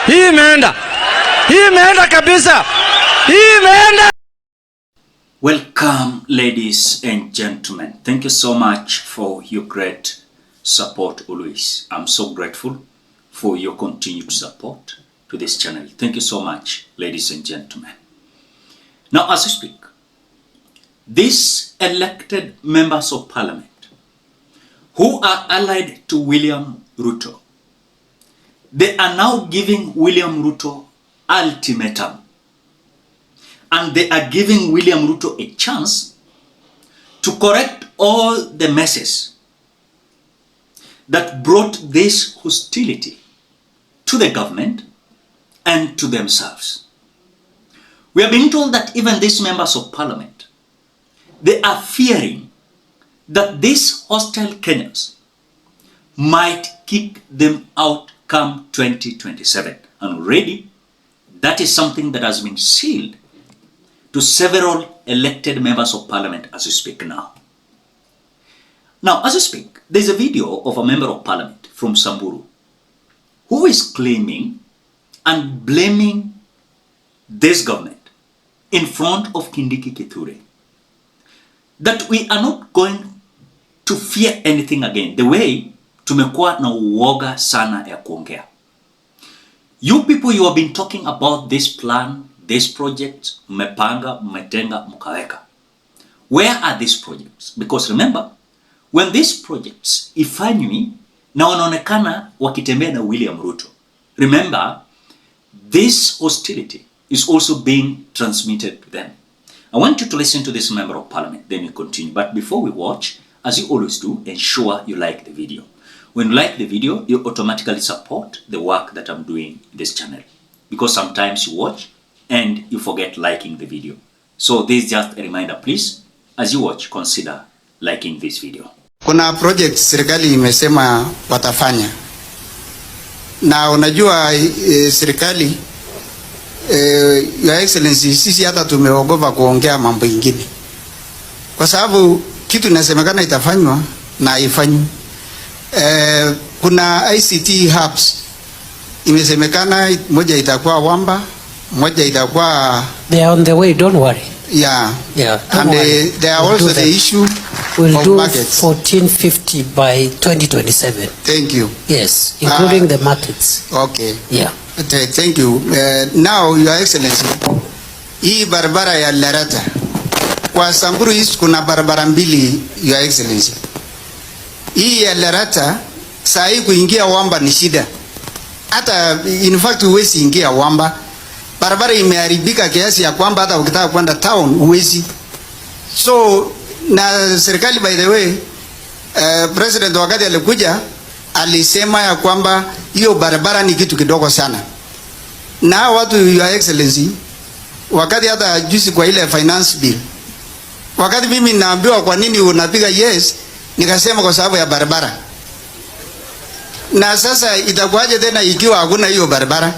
Hii imeenda kabisa. Hii imeenda. Welcome, ladies and gentlemen. Thank you so much for your great support always. I'm so grateful for your continued support to this channel. Thank you so much, ladies and gentlemen. Now, as we speak, these elected members of parliament who are allied to William Ruto, they are now giving William Ruto ultimatum. And they are giving William Ruto a chance to correct all the messes that brought this hostility to the government and to themselves. We have been told that even these members of parliament, they are fearing that these hostile Kenyans might kick them out come 2027. And already, that is something that has been sealed to several elected members of parliament as we speak now. Now, as we speak, there's a video of a member of parliament from Samburu who is claiming and blaming this government in front of Kindiki Kithure that we are not going to fear anything again. The way tumekuwa na uoga sana ya kuongea. You people, you have been talking about this plan, this project, mmepanga, mmetenga, mkaweka. Where are these projects? Because remember, when these projects ifanywi na wanaonekana wakitembea na William Ruto, remember, this hostility is also being transmitted to them. I want you to listen to this member of parliament, then we continue. But before we watch, as you always do, ensure you like the video. When you like the video, you automatically support the work that I'm doing in this channel. Because sometimes you watch and you forget liking the video. So this is just a reminder, please, as you watch, consider liking this video. Kuna project serikali imesema watafanya. Na unajua serikali Your Excellency, sisi hata tumeogopa kuongea mambo ingine. Kwa sababu kitu inasemekana itafanywa na haifanywi. Kuna ICT hubs imesemekana, moja itakuwa Wamba, moja itakuwa they are on the way, don't worry. Yeah. And there are also the issue we'll of do markets. 1450 by 2027. Thank you. Yes, including the markets. Okay. Yeah. Thank you. Now, Your Excellency, hii barabara ya Lerata kwa Samburu East kuna barabara mbili, Your Excellency. Hii ya Lerata saa hii kuingia Wamba ni shida. Hata in fact huwezi ingia Wamba. Barabara imeharibika kiasi ya kwamba hata ukitaka kwenda town huwezi. So na serikali, by the way, president wakati alikuja alisema ya kwamba hiyo barabara ni kitu kidogo sana. Na watu, Your Excellency, wakati hata juzi kwa ile finance bill, wakati mimi naambiwa kwa nini unapiga yes, nikasema kwa sababu ya barabara. Na sasa itakuwaje tena ikiwa hakuna hiyo barabara?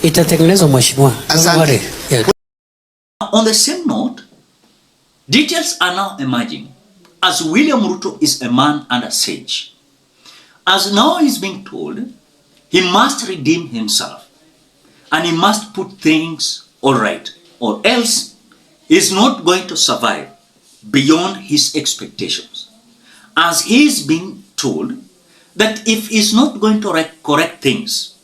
Itatengenezwa mheshimiwa. Asante. Yeah. On the same note, details are now emerging as William Ruto is a man under siege. As now he's being told, he must redeem himself and he must put things all right, or else he's not going to survive beyond his expectations. As he's being told that if he's not going to correct things,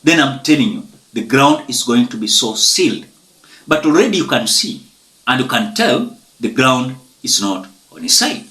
then I'm telling you, the ground is going to be so sealed. But already you can see and you can tell the ground is not on his side.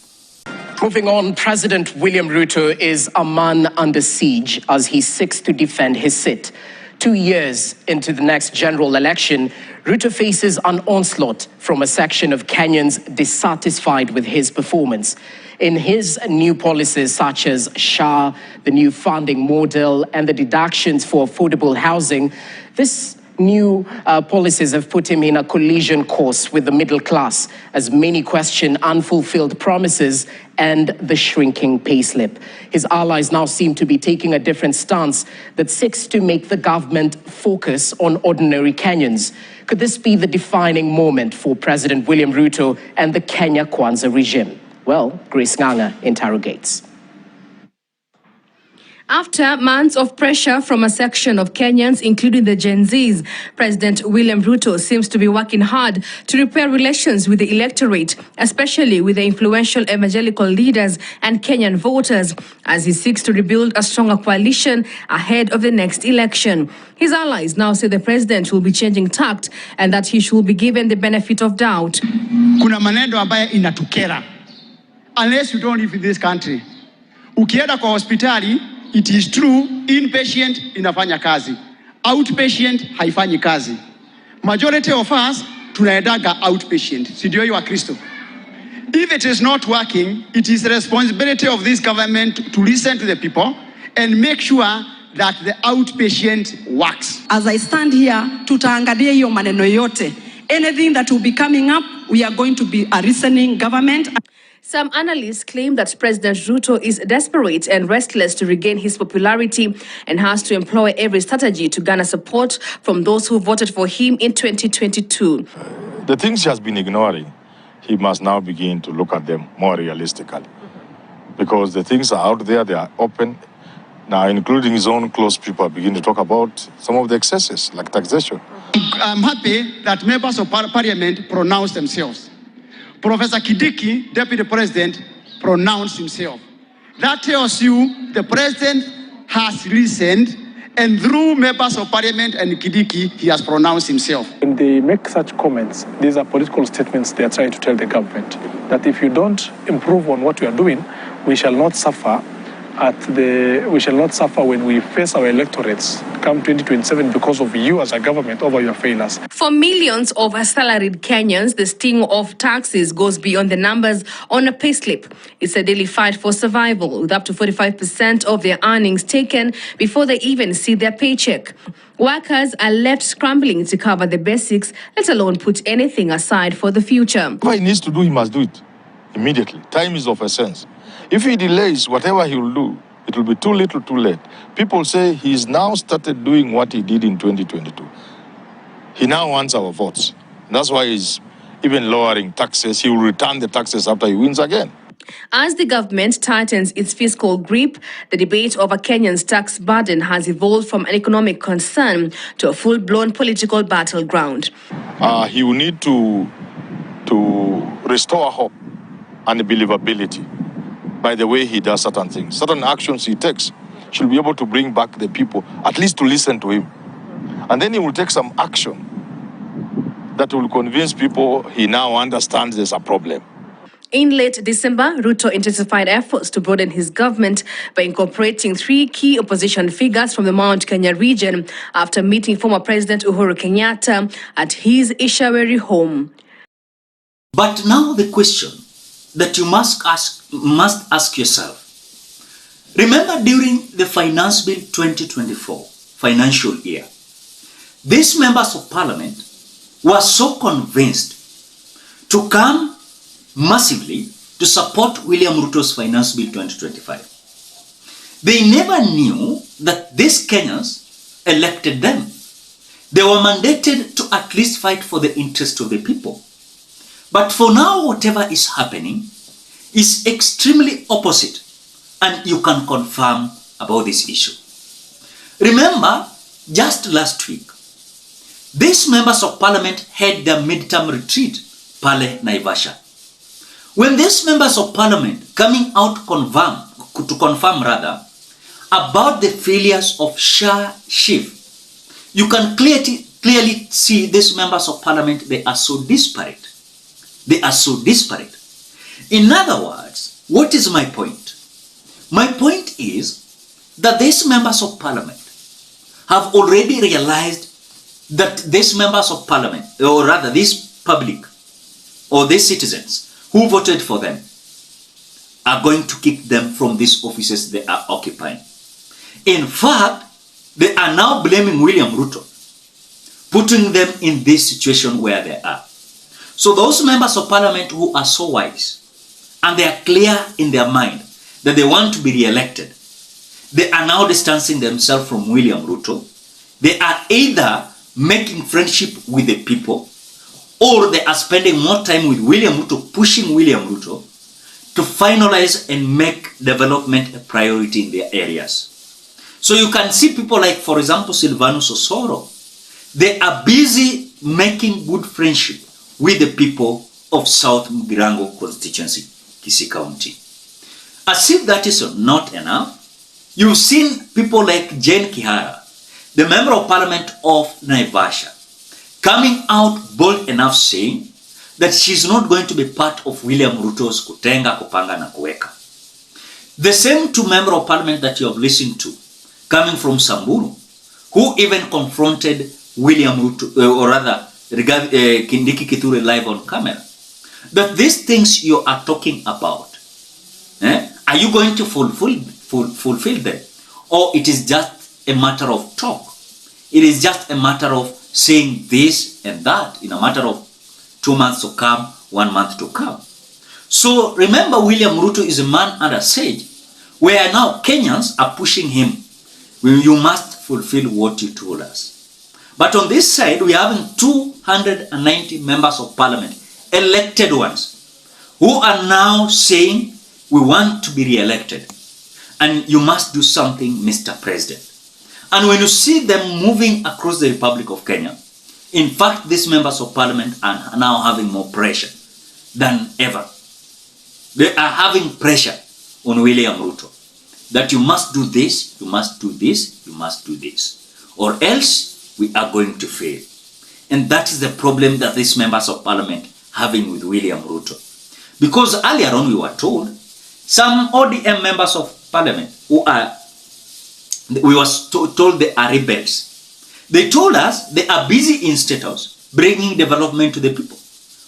Moving on, President William Ruto is a man under siege as he seeks to defend his seat. 2 years into the next general election, Ruto faces an onslaught from a section of Kenyans dissatisfied with his performance. In his new policies such as SHA, the new funding model, and the deductions for affordable housing, this new policies have put him in a collision course with the middle class, as many question unfulfilled promises and the shrinking payslip. His allies now seem to be taking a different stance that seeks to make the government focus on ordinary Kenyans. Could this be the defining moment for President William Ruto and the Kenya Kwanza regime? Well, Grace Nganga interrogates. After months of pressure from a section of Kenyans, including the Gen Zs, President William Ruto seems to be working hard to repair relations with the electorate, especially with the influential evangelical leaders and Kenyan voters, as he seeks to rebuild a stronger coalition ahead of the next election. His allies now say the president will be changing tact and that he should be given the benefit of doubt. Kuna maneno ambayo inatukera. Unless you don't live in this country. Ukienda kwa hospitali, it is true, inpatient inafanya kazi. Outpatient haifanyi kazi. Majority of us tunaendaga outpatient. Si ndio hiyo wa Kristo? If it is not working, it is the responsibility of this government to listen to the people and make sure that the outpatient works. As I stand here, tutaangalia hiyo maneno yote. Anything that will be coming up, we are going to be a listening government. Some analysts claim that President Ruto is desperate and restless to regain his popularity and has to employ every strategy to garner support from those who voted for him in 2022. The things he has been ignoring, he must now begin to look at them more realistically. Because the things are out there, they are open. Now, including his own close people, begin to talk about some of the excesses, like taxation. I'm happy that members of parliament pronounced themselves. Professor Kidiki, Deputy President, pronounced himself. That tells you the president has listened, and through members of parliament and Kidiki, he has pronounced himself. When they make such comments, these are political statements they are trying to tell the government that if you don't improve on what we are doing, we shall not suffer when we face our electorates come 2027 because of you as a government over your failures. For millions of salaried Kenyans, the sting of taxes goes beyond the numbers on a payslip. It's a daily fight for survival, with up to 45% of their earnings taken before they even see their paycheck. Workers are left scrambling to cover the basics, let alone put anything aside for the future. What he needs to do, he must do it immediately. Time is of essence. If he delays whatever he will do, it will be too little, too late. People say he's now started doing what he did in 2022. He now wants our votes. That's why he's even lowering taxes. He will return the taxes after he wins again. As the government tightens its fiscal grip, the debate over Kenya's tax burden has evolved from an economic concern to a full-blown political battleground. He will need to restore hope and believability by the way he does certain things. Certain actions he takes should be able to bring back the people, at least to listen to him. And then he will take some action that will convince people he now understands there's a problem. In late December, Ruto intensified efforts to broaden his government by incorporating 3 key opposition figures from the Mount Kenya region after meeting former President Uhuru Kenyatta at his Ishaweri home. But now the question that you must ask yourself. Remember, during the Finance Bill 2024 financial year, these members of parliament were so convinced to come massively to support William Ruto's Finance Bill 2025. They never knew that these Kenyans elected them. They were mandated to at least fight for the interest of the people. But for now, whatever is happening is extremely opposite, and you can confirm about this issue. Remember, just last week, these members of parliament had their midterm retreat, Pale Naivasha. When these members of parliament coming out to confirm about the failures of SHA chief, you can clearly see these members of parliament, they are so disparate. They are so disparate. In other words, what is my point? My point is that these members of parliament have already realized that these members of parliament, or rather this public, or these citizens who voted for them, are going to kick them from these offices they are occupying. In fact, they are now blaming William Ruto, putting them in this situation where they are. So those members of parliament who are so wise and they are clear in their mind that they want to be re-elected, they are now distancing themselves from William Ruto. They are either making friendship with the people, or they are spending more time with William Ruto, pushing William Ruto to finalize and make development a priority in their areas. So you can see people like, for example, Silvanus Osoro. They are busy making good friendship with the people of South Mugirango constituency, Kisii County. As if that is not enough, you've seen people like Jane Kihara, the member of parliament of Naivasha, coming out bold enough saying that she's not going to be part of William Ruto's kutenga, kupanga na kuweka. The same two member of parliament that you have listened to, coming from Samburu, who even confronted William Ruto, or rather, Kindiki Kithure live on camera, that these things you are talking about, are you going to fulfill them? Or it is just a matter of talk? It is just a matter of saying this and that in a matter of 2 months to come, 1 month to come. So remember, William Ruto is a man under siege, where now Kenyans are pushing him. You must fulfill what you told us. But on this side, we are having 290 members of parliament, elected ones, who are now saying, we want to be re-elected. And you must do something, Mr. President. And when you see them moving across the Republic of Kenya, in fact, these members of parliament are now having more pressure than ever. They are having pressure on William Ruto that you must do this, you must do this, you must do this, or else we are going to fail. And that is the problem that these members of parliament having with William Ruto. Because earlier on we were told some ODM members of parliament who are, we were told they are rebels. They told us they are busy in State House bringing development to the people.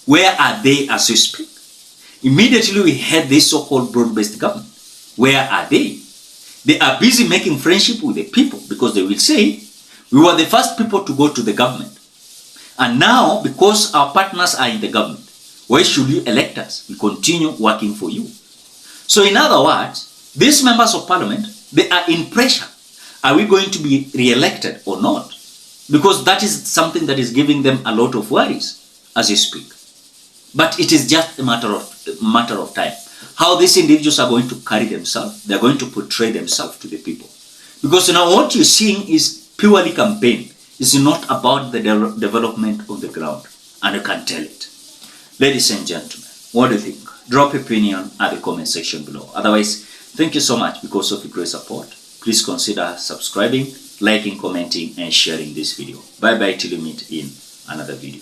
Where are they as we speak? Immediately we had this so-called broad-based government. Where are they? They are busy making friendship with the people because they will say, we were the first people to go to the government. And now, because our partners are in the government, why should you elect us? We continue working for you. So in other words, these members of parliament, they are in pressure. Are we going to be re-elected or not? Because that is something that is giving them a lot of worries as you speak. But it is just a matter of time. How these individuals are going to carry themselves, they are going to portray themselves to the people. Because now what you're seeing is purely campaign. It's not about the development on the ground. And you can tell it. Ladies and gentlemen, what do you think? Drop your opinion at the comment section below. Otherwise, thank you so much because of your great support. Please consider subscribing, liking, commenting, and sharing this video. Bye bye till you meet in another video.